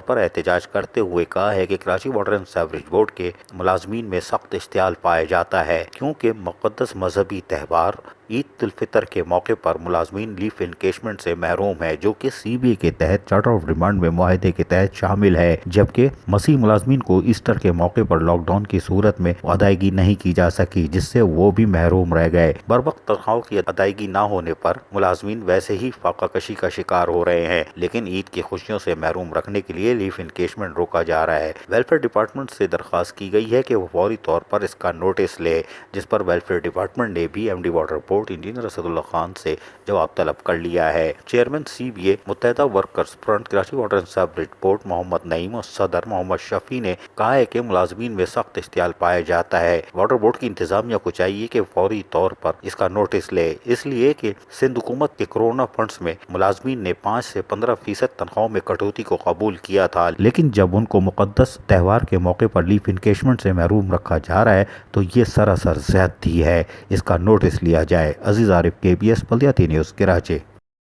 پر احتجاج کرتے ہوئے کہا ہے کہ Karachi water and sewerage board کے ملازمین میں سخت اشتعال پایا جاتا ہے کیونکہ مقدس مذہبی تہوار عید الفطر کے موقع پر ملازمین لیو انکیشمنٹ سے محروم ہے، جو کہ سی بی اے کے تحت چارٹر آف ڈیمانڈ میں معاہدے کے تحت شامل ہے، جبکہ مسیح ملازمین کو ایسٹر کے موقع پر لاک ڈاؤن کی صورت میں ادائیگی نہیں کی جا سکی، جس سے وہ بھی محروم رہ گئے۔ بروقت تنخواہوں کی ادائیگی نہ ہونے پر ملازمین ویسے ہی فاقہ کشی کا شکار ہو رہے ہیں، لیکن عید کی خوشیوں سے محروم رکھنے کے لیے لیو انکیشمنٹ روکا جا رہا ہے۔ ویلفیئر ڈپارٹمنٹ سے درخواست کی گئی ہے کہ وہ فوری طور پر اس کا نوٹس لے، جس پر ویلفیئر ڈپارٹمنٹ نے بھی M D water board engineer Asadullah Khan سے جواب طلب کر لیا ہے۔ Chairman C B A Muttahida workers front Karachi water and sewerage board Muhammad Naeem اور صدر محمد شفیع نے کہا ہے کہ ملازمین میں سخت اشتعال پایا جاتا ہے۔ واٹر بورڈ کی انتظامیہ کو چاہیے کہ فوری طور پر اس کا نوٹس لے، اس لیے کہ سندھ حکومت کے کرونا فنڈز میں ملازمین نے 5 سے 15% تنخواہوں میں کٹوتی کو قبول کیا تھا، لیکن جب ان کو مقدس تہوار کے موقع پر لیو انکیشمنٹ سے محروم رکھا جا رہا ہے تو یہ سراسر زیادتی ہے۔ اس کا نوٹس لیا جائے۔ عزیز عارف، KBS بلدیاتی نیوز، کراچی۔